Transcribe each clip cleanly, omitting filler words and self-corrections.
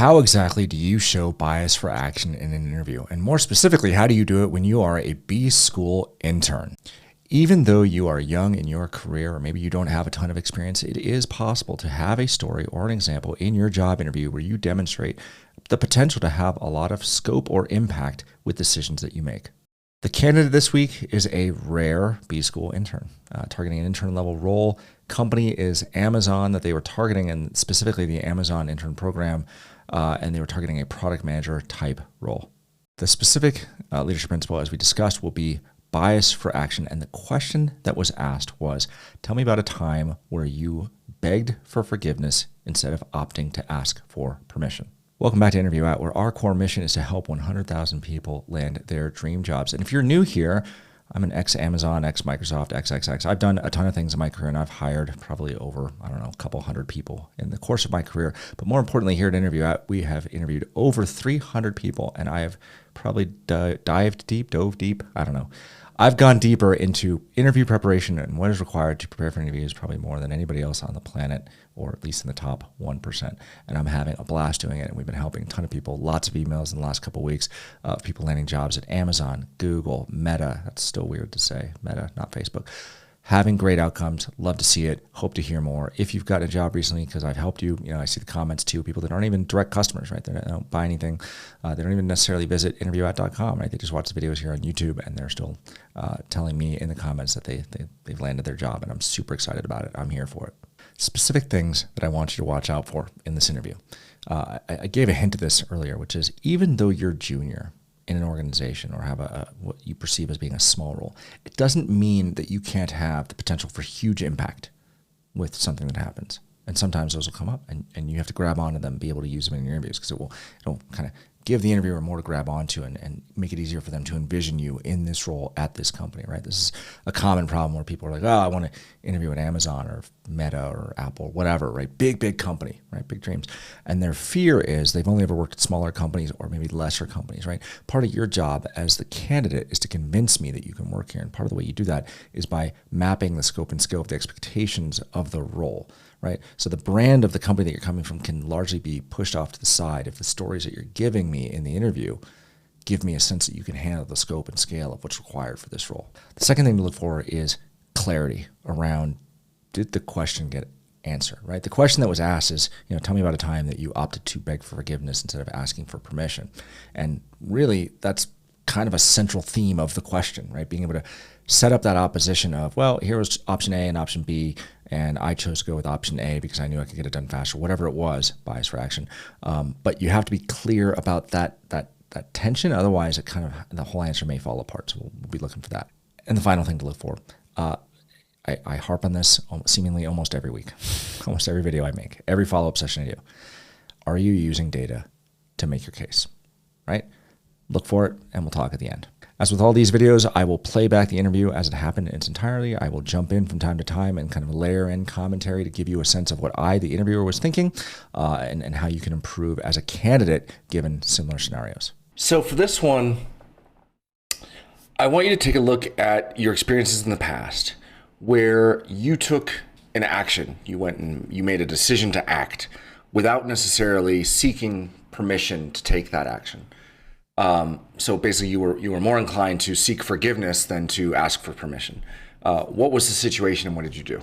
How exactly do you show bias for action in an interview? And more specifically, how do you do it when you are a B school intern? Even though you are young in your career, or maybe you don't have a ton of experience, it is possible to have a story or an example in your job interview where you demonstrate the potential to have a lot of scope or impact with decisions that you make. The candidate this week is a rare B school intern, targeting an intern level role. Company is Amazon that they were targeting, and specifically the Amazon intern program, and they were targeting a product manager type role. The specific leadership principle, as we discussed, will be bias for action. And the question that was asked was, tell me about a time where you begged for forgiveness instead of opting to ask for permission. Welcome back to Interview Out, where our core mission is to help 100,000 people land their dream jobs. And if you're new here, I'm an ex-Amazon, ex-Microsoft, XXX. I've done a ton of things in my career, and I've hired probably over, a couple hundred people in the course of my career. But more importantly, here at Interview Out, we have interviewed over 300 people, and I have probably dove deep, I've gone deeper into interview preparation and what is required to prepare for interviews probably more than anybody else on the planet, or at least in the top 1%. And I'm having a blast doing it. And we've been helping a ton of people, lots of emails in the last couple of weeks of people landing jobs at Amazon, Google, Meta. That's still weird to say, Meta, not Facebook. Having great outcomes. Love to see it. Hope to hear more. If you've gotten a job recently, because I've helped you, I see the comments too, people that aren't even direct customers, right? They don't buy anything. They don't even necessarily visit interviewout.com, right? They just watch the videos here on YouTube, and they're still telling me in the comments that they've landed their job, and I'm super excited about it. I'm here for it. Specific things that I want you to watch out for in this interview. I gave a hint of this earlier, which is even though you're junior in an organization or have what you perceive as being a small role, it doesn't mean that you can't have the potential for huge impact with something that happens. And sometimes those will come up, and you have to grab onto them, be able to use them in your interviews, because it'll kind of give the interviewer more to grab onto and make it easier for them to envision you in this role at this company, right? This is a common problem where people are like, oh, I want to interview at Amazon or Meta or Apple, whatever, right? Big company, right? Big dreams. And their fear is they've only ever worked at smaller companies or maybe lesser companies, right? Part of your job as the candidate is to convince me that you can work here. And part of the way you do that is by mapping the scope and scale of the expectations of the role, right? So the brand of the company that you're coming from can largely be pushed off to the side if the stories that you're giving me in the interview give me a sense that you can handle the scope and scale of what's required for this role. The second thing to look for is clarity around, did the question get answered, right? The question that was asked is, tell me about a time that you opted to beg for forgiveness instead of asking for permission. And really, that's kind of a central theme of the question, right? Being able to set up that opposition of, well, here was option A and option B, and I chose to go with option A because I knew I could get it done faster, whatever it was, bias for action. But you have to be clear about that tension. Otherwise, the whole answer may fall apart. So we'll be looking for that. And the final thing to look for, I harp on this seemingly almost every week, almost every video I make, every follow-up session I do. Are you using data to make your case, right? Look for it, and we'll talk at the end. As with all these videos, I will play back the interview as it happened in its entirety. I will jump in from time to time and kind of layer in commentary to give you a sense of what the interviewer, was thinking, and how you can improve as a candidate given similar scenarios. So for this one, I want you to take a look at your experiences in the past where you took an action. You went and you made a decision to act without necessarily seeking permission to take that action. So basically you were more inclined to seek forgiveness than to ask for permission. What was the situation and what did you do?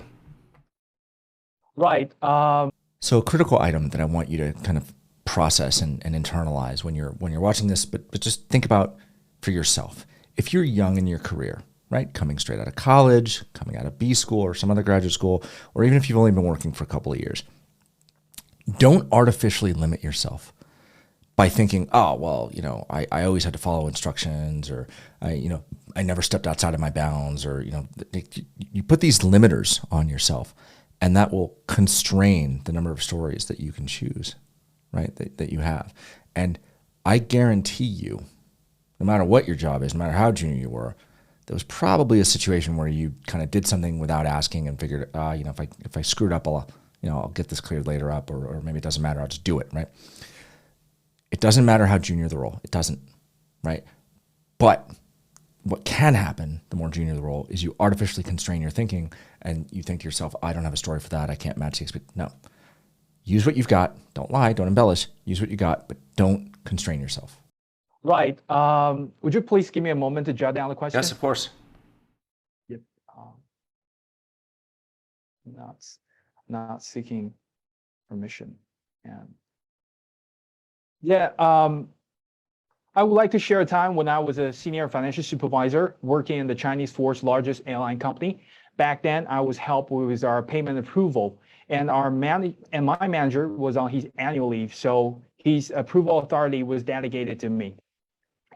Right. So a critical item that I want you to kind of process and internalize when you're watching this, but just think about for yourself. If you're young in your career, right, coming straight out of college, coming out of B school or some other graduate school, or even if you've only been working for a couple of years, don't artificially limit yourself by thinking, oh, well, I always had to follow instructions, or I never stepped outside of my bounds, or, you put these limiters on yourself, and that will constrain the number of stories that you can choose, right, that you have. And I guarantee you, no matter what your job is, no matter how junior you were, there was probably a situation where you kind of did something without asking and figured, if I screwed up, I'll get this cleared later up, or maybe it doesn't matter, I'll just do it, right? It doesn't matter how junior the role. It doesn't, right? But what can happen, the more junior the role, is you artificially constrain your thinking, and you think to yourself, I don't have a story for that. I can't match the expectation. No. use what you've got. Don't lie, don't embellish. Use what you got, but don't constrain yourself. Right. Would you please give me a moment to jot down the question? Yes, of course. Yep. Not seeking permission. And yeah, I would like to share a time when I was a senior financial supervisor working in the Chinese fourth largest airline company. Back then, I was helped with our payment approval, and my manager was on his annual leave, so his approval authority was delegated to me.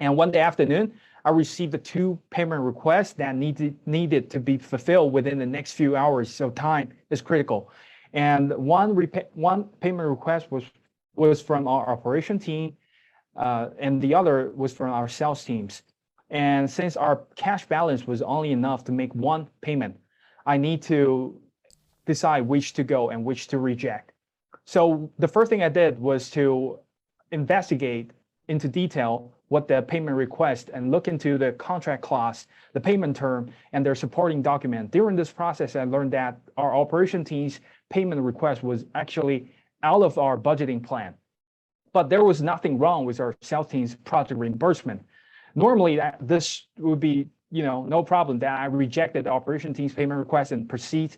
And one day afternoon, I received the two payment requests that needed to be fulfilled within the next few hours. So time is critical. And one payment request was from our operation team, and the other was from our sales teams. And since our cash balance was only enough to make one payment, I need to decide which to go and which to reject. So the first thing I did was to investigate into detail what the payment request and look into the contract clause, the payment term, and their supporting document. During this process, I learned that our operation team's payment request was actually out of our budgeting plan. But there was nothing wrong with our sales team's project reimbursement. Normally, this would be no problem that I rejected the operation team's payment request and proceed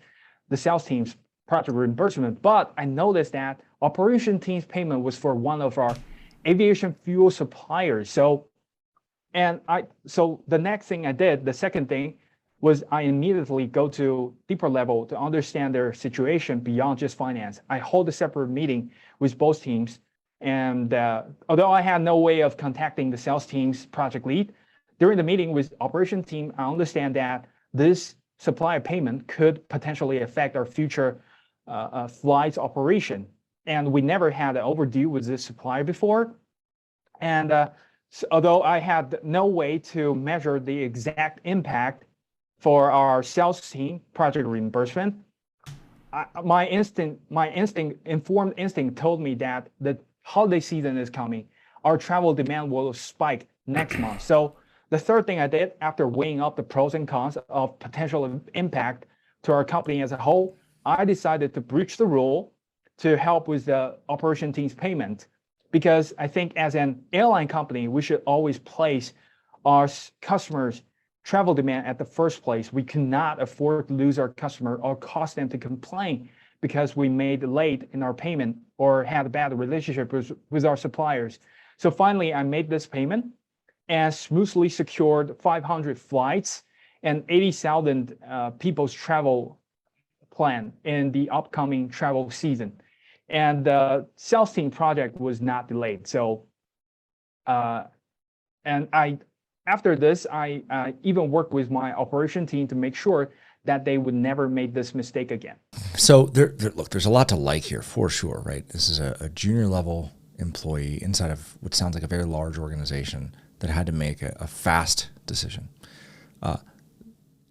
the sales team's project reimbursement. But I noticed that operation team's payment was for one of our aviation fuel suppliers. So the next thing I did, the second thing, was I immediately go to deeper level to understand their situation beyond just finance. I hold a separate meeting with both teams. And although I had no way of contacting the sales team's project lead, during the meeting with operation team, I understand that this supplier payment could potentially affect our future flights operation. And we never had an overdue with this supplier before. And although I had no way to measure the exact impact for our sales team project reimbursement, my informed instinct told me that the holiday season is coming. Our travel demand will spike next month. So the third thing I did after weighing up the pros and cons of potential impact to our company as a whole, I decided to breach the rule to help with the operation team's payment. Because I think as an airline company, we should always place our customers' travel demand at the first place. We cannot afford to lose our customer or cause them to complain because we made late in our payment or had a bad relationship with our suppliers. So finally, I made this payment and smoothly secured 500 flights and 80,000 people's travel plan in the upcoming travel season. And the sales team project was not delayed. So, after this, I even worked with my operation team to make sure that they would never make this mistake again. So look, there's a lot to like here for sure, right? This is a junior level employee inside of what sounds like a very large organization that had to make a fast decision.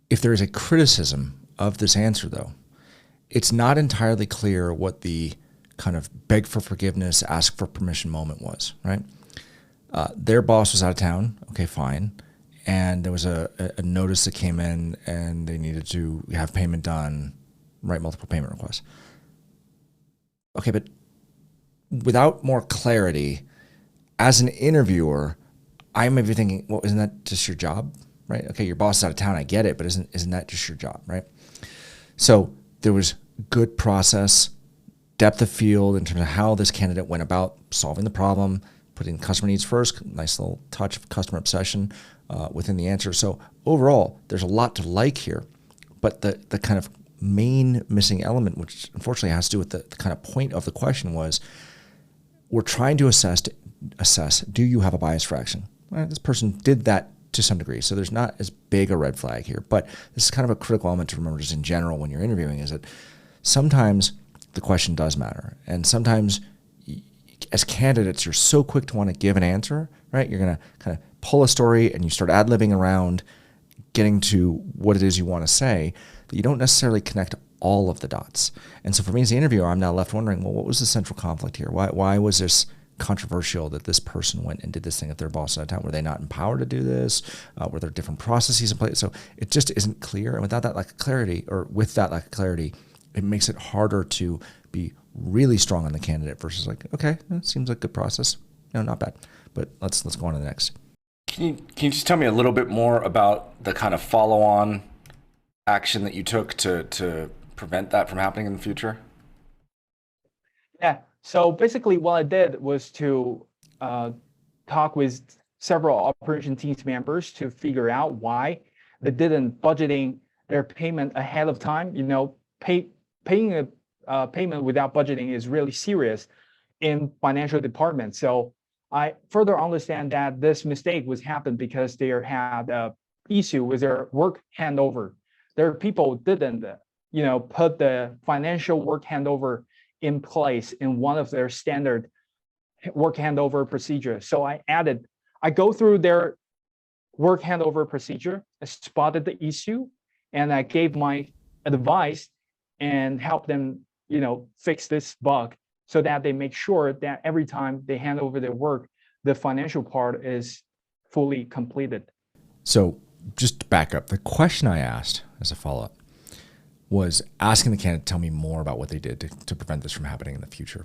If there is a criticism of this answer, though, it's not entirely clear what the kind of beg for forgiveness, ask for permission moment was, right? Their boss was out of town. Okay, fine. And there was a notice that came in and they needed to have payment done, write multiple payment requests. Okay, but without more clarity, as an interviewer, I may be thinking, well, isn't that just your job, right? Okay, your boss is out of town, I get it, but isn't that just your job, right? So there was good process, depth of field in terms of how this candidate went about solving the problem, putting customer needs first, nice little touch of customer obsession within the answer. So overall, there's a lot to like here, but the kind of main missing element, which unfortunately has to do with the kind of point of the question, was we're trying to assess, do you have a bias for action? Well, this person did that to some degree, so there's not as big a red flag here, but this is kind of a critical element to remember just in general when you're interviewing, is that sometimes the question does matter, and sometimes as candidates, you're so quick to want to give an answer, right? You're going to kind of pull a story and you start ad-libbing around getting to what it is you want to say, that you don't necessarily connect all of the dots. And so for me as the interviewer, I'm now left wondering, well, what was the central conflict here? Why was this controversial that this person went and did this thing at their boss out of town? Were they not empowered to do this? Were there different processes in place? So it just isn't clear. And without that lack of clarity, it makes it harder to be really strong on the candidate versus like, okay, that seems like a good process. No, not bad. But let's go on to the next. Can you just tell me a little bit more about the kind of follow-on action that you took to prevent that from happening in the future? Yeah. So basically, what I did was to talk with several operation teams members to figure out why they didn't budgeting their payment ahead of time. Paying a payment without budgeting is really serious in financial department. So I further understand that this mistake was happened because they had a issue with their work handover. Their people didn't, put the financial work handover in place in one of their standard work handover procedures. So I go through their work handover procedure, I spotted the issue, and I gave my advice and help them, fix this bug so that they make sure that every time they hand over their work, the financial part is fully completed. So just to back up, the question I asked as a follow-up was asking the candidate to tell me more about what they did to prevent this from happening in the future.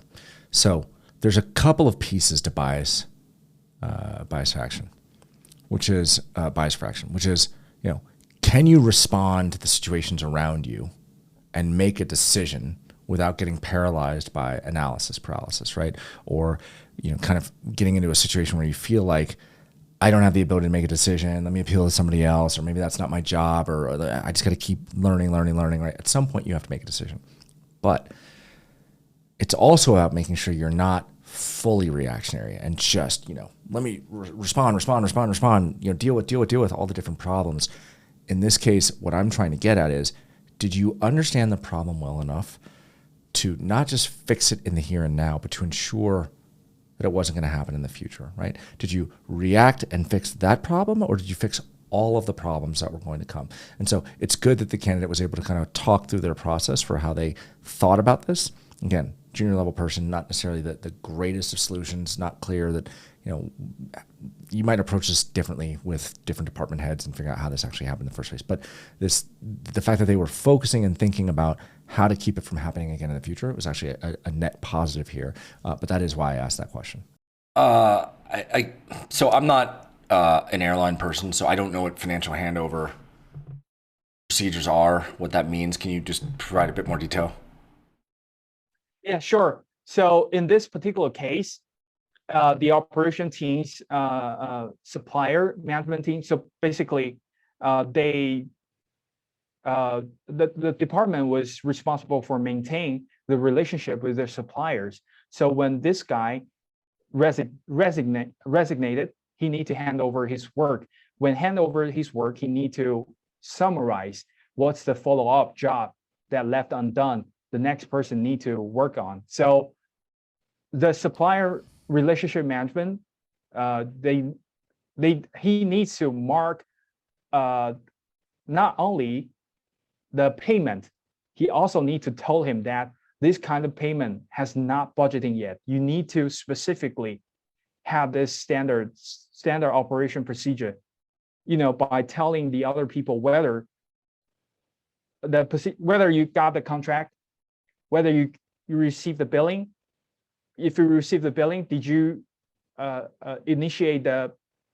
So there's a couple of pieces to bias for action, which is can you respond to the situations around you and make a decision without getting paralyzed by analysis paralysis, right? Or, kind of getting into a situation where you feel like, I don't have the ability to make a decision. Let me appeal to somebody else, or maybe that's not my job, or I just got to keep learning, right? At some point, you have to make a decision. But it's also about making sure you're not fully reactionary and just, let me respond, deal with all the different problems. In this case, what I'm trying to get at is, did you understand the problem well enough to not just fix it in the here and now, but to ensure that it wasn't going to happen in the future, right? Did you react and fix that problem, or did you fix all of the problems that were going to come? And so it's good that the candidate was able to kind of talk through their process for how they thought about this. Again, junior level person, not necessarily the greatest of solutions, not clear that, you might approach this differently with different department heads and figure out how this actually happened in the first place. But the fact that they were focusing and thinking about how to keep it from happening again in the future was actually a net positive here. But that is why I asked that question. So I'm not an airline person, so I don't know what financial handover procedures are, what that means. Can you just provide a bit more detail? Yeah, sure. So in this particular case, the operation teams, supplier management team. So basically, the department was responsible for maintaining the relationship with their suppliers. So when this guy resignated, he need to hand over his work. When hand over his work, he need to summarize what's the follow-up job that left undone. The next person need to work on. So the supplier relationship management, he needs to mark not only the payment, he also need to tell him that this kind of payment has not budgeting yet. You need to specifically have this standard operation procedure, by telling the other people whether you got the contract, whether you receive the billing. If you receive the billing, did you initiate the,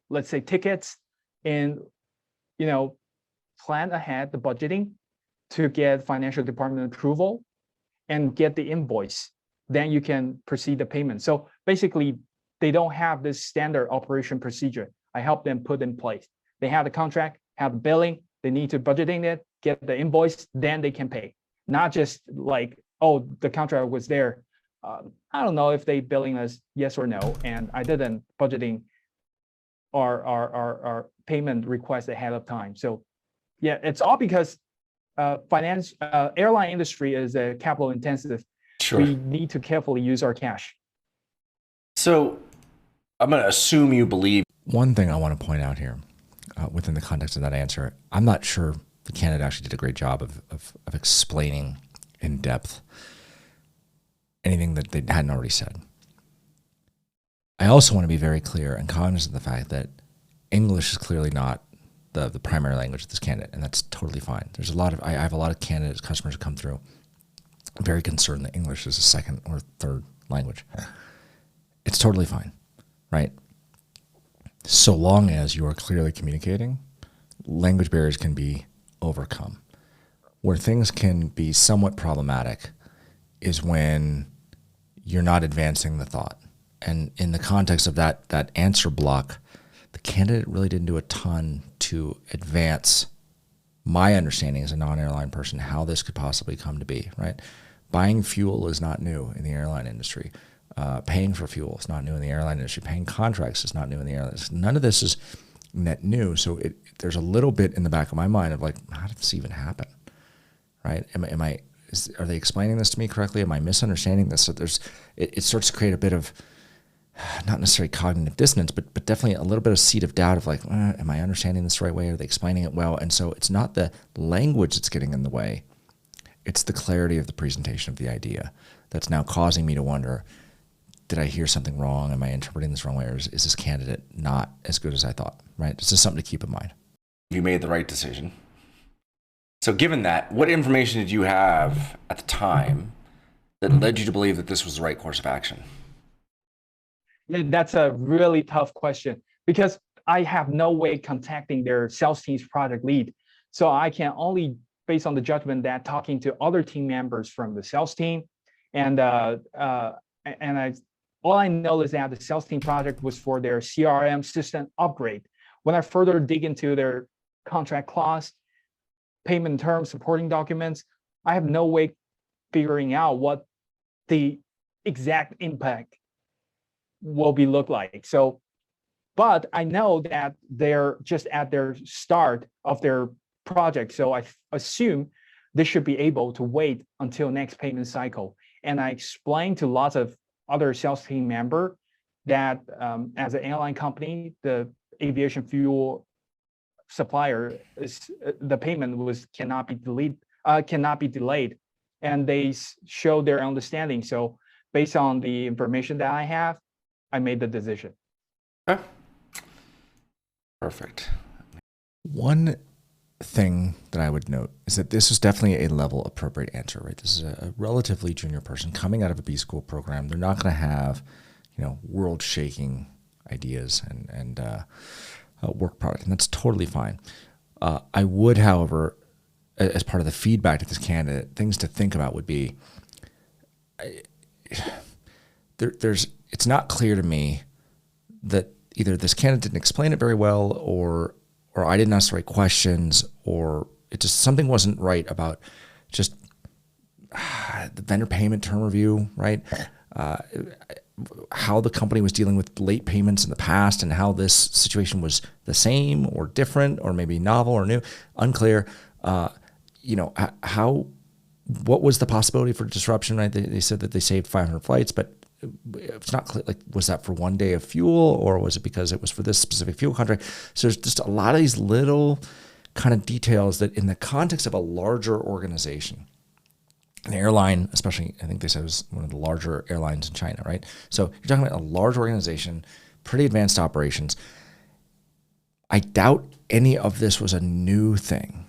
let's say, tickets and, plan ahead the budgeting to get financial department approval and get the invoice? Then you can proceed the payment. So basically, they don't have this standard operation procedure. I help them put in place. They have the contract, have the billing, they need to budgeting it, get the invoice, then they can pay. Not just like, oh, the contract was there. I don't know if they billing us yes or no, and I didn't budgeting our payment request ahead of time. So yeah, it's all because airline industry is a capital intensive. Sure. We need to carefully use our cash. So I'm going to assume you believe. One thing I want to point out here within the context of that answer, I'm not sure the candidate actually did a great job of explaining in depth anything that they hadn't already said. I also want to be very clear and cognizant of the fact that English is clearly not the primary language of this candidate, and that's totally fine. I have a lot of candidates, customers who come through very concerned that English is a second or third language. It's totally fine, right? So long as you are clearly communicating, language barriers can be overcome. Where things can be somewhat problematic is when you're not advancing the thought. And in the context of that answer block, the candidate really didn't do a ton to advance my understanding as a non-airline person, how this could possibly come to be, right? Buying fuel is not new in the airline industry. Paying for fuel is not new in the airline industry. Paying contracts is not new in the airline industry. None of this is net new. So there's a little bit in the back of my mind of like, how did this even happen, right? Are they explaining this to me correctly? Am I misunderstanding this? So it starts to create a bit of, not necessarily cognitive dissonance, but definitely a little bit of seed of doubt of like, am I understanding this the right way? Are they explaining it well? And so it's not the language that's getting in the way. It's the clarity of the presentation of the idea that's now causing me to wonder, did I hear something wrong? Am I interpreting this wrong way? Or is this candidate not as good as I thought, right? It's just something to keep in mind. You made the right decision. So given that, what information did you have at the time that led you to believe that this was the right course of action? Yeah, that's a really tough question because I have no way contacting their sales team's project lead. So I can only, based on the judgment that talking to other team members from the sales team, all I know is that the sales team project was for their CRM system upgrade. When I further dig into their contract clause, payment terms, supporting documents, I have no way figuring out what the exact impact will be look like. So, but I know that they're just at their start of their project. So I assume they should be able to wait until next payment cycle. And I explained to lots of other sales team member that as an airline company, the aviation fuel supplier is the payment cannot be delayed, and they show their understanding. So based on the information that I have, I made the decision. Okay. Perfect. One thing that I would note is that this was definitely a level appropriate answer, right? This is a relatively junior person coming out of a B school program. They're not going to have, world shaking ideas and work product, and that's totally fine. I would, however, as part of the feedback to this candidate, things to think about would be, it's not clear to me that either this candidate didn't explain it very well, or I didn't ask the right questions, or it just something wasn't right about just the vendor payment term review, right? How the company was dealing with late payments in the past, and how this situation was the same or different, or maybe novel or new, unclear. What was the possibility for disruption, right? They said that they saved 500 flights, but it's not clear, like, was that for one day of fuel, or was it because it was for this specific fuel contract? So there's just a lot of these little kind of details that in the context of a larger organization, an airline, especially, I think they said it was one of the larger airlines in China, right? So you're talking about a large organization, pretty advanced operations. I doubt any of this was a new thing,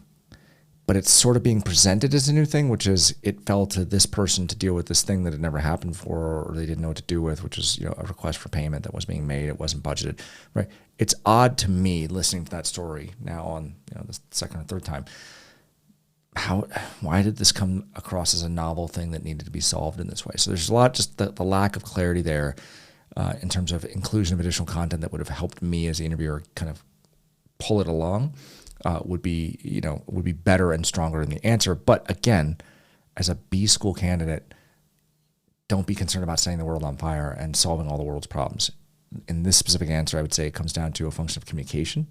but it's sort of being presented as a new thing, which is it fell to this person to deal with this thing that had never happened before, or they didn't know what to do with, which is a request for payment that was being made. It wasn't budgeted, right? It's odd to me listening to that story now on the second or third time. Why did this come across as a novel thing that needed to be solved in this way? So there's a lot, just the lack of clarity there in terms of inclusion of additional content that would have helped me as the interviewer kind of pull it along. Would be better and stronger in the answer. But again, as a B school candidate, don't be concerned about setting the world on fire and solving all the world's problems. In this specific answer, I would say it comes down to a function of communication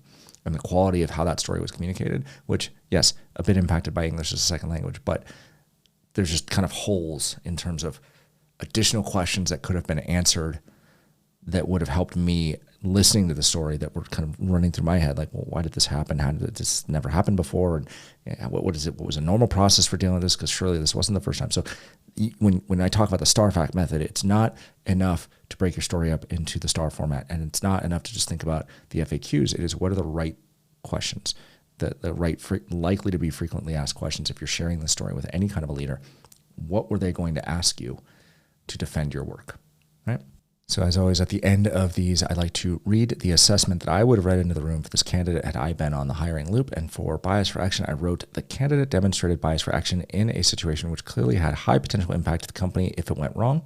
and the quality of how that story was communicated, which, yes, a bit impacted by English as a second language, but there's just kind of holes in terms of additional questions that could have been answered that would have helped me listening to the story that were kind of running through my head, like, well, why did this happen? How did this never happen before? And what is it? What was a normal process for dealing with this? Because surely this wasn't the first time. So when I talk about the STAR fact method, it's not enough to break your story up into the STAR format, and it's not enough to just think about the FAQs. It is, what are the right questions, the right likely to be frequently asked questions if you're sharing the story with any kind of a leader. what were they going to ask you to defend your work, right? So as always, at the end of these, I like to read the assessment that I would have read into the room for this candidate had I been on the hiring loop. And for bias for action, I wrote, the candidate demonstrated bias for action in a situation which clearly had high potential impact to the company if it went wrong.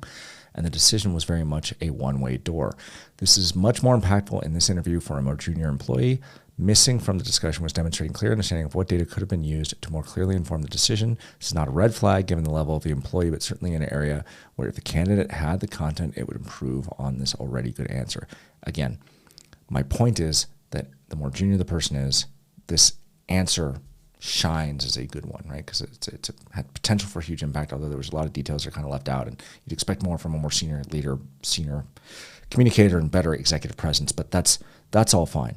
And the decision was very much a one-way door. This is much more impactful in this interview for a more junior employee. Missing from the discussion was demonstrating clear understanding of what data could have been used to more clearly inform the decision. This is not a red flag given the level of the employee, but certainly an area where if the candidate had the content, it would improve on this already good answer. Again, my point is that the more junior the person is, this answer shines as a good one, right? Because it had potential for huge impact, although there was a lot of details that are kind of left out, and you'd expect more from a more senior leader, senior communicator, and better executive presence, but that's all fine.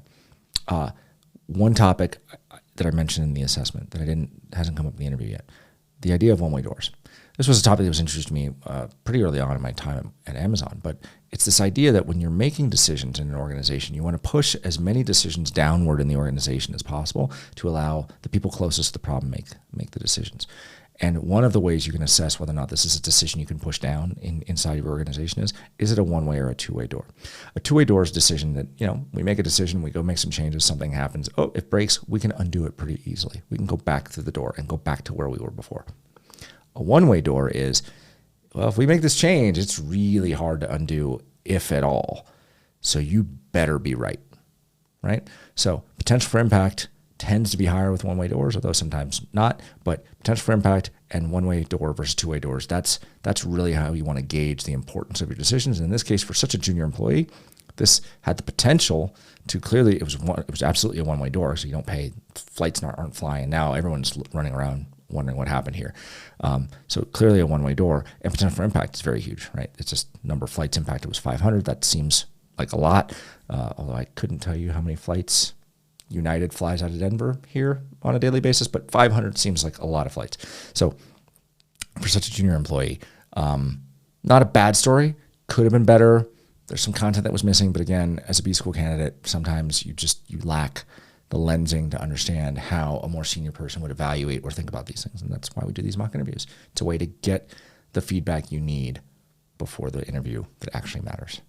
One topic that I mentioned in the assessment that hasn't come up in the interview yet, the idea of one-way doors. This was a topic that was introduced to me pretty early on in my time at Amazon, but it's this idea that when you're making decisions in an organization, you want to push as many decisions downward in the organization as possible to allow the people closest to the problem make the decisions. And one of the ways you can assess whether or not this is a decision you can push down inside your organization is it a one-way or a two-way door? A two-way door is a decision that, we make a decision, we go make some changes, something happens. Oh, it breaks, we can undo it pretty easily. We can go back through the door and go back to where we were before. A one-way door is, well, if we make this change, it's really hard to undo, if at all. So you better be right? So potential for impact tends to be higher with one-way doors, although sometimes not, but potential for impact and one-way door versus two-way doors, that's really how you want to gauge the importance of your decisions. And in this case, for such a junior employee, this had the potential to clearly, it was absolutely a one-way door, so you don't pay, flights aren't flying. Now everyone's running around wondering what happened here. So clearly a one-way door, and potential for impact is very huge, right? It's just number of flights impacted was 500. That seems like a lot, although I couldn't tell you how many flights United flies out of Denver here on a daily basis, but 500 seems like a lot of flights. So for such a junior employee, not a bad story, could have been better. There's some content that was missing, but again, as a B school candidate, sometimes you lack the lensing to understand how a more senior person would evaluate or think about these things. And that's why we do these mock interviews. It's a way to get the feedback you need before the interview that actually matters.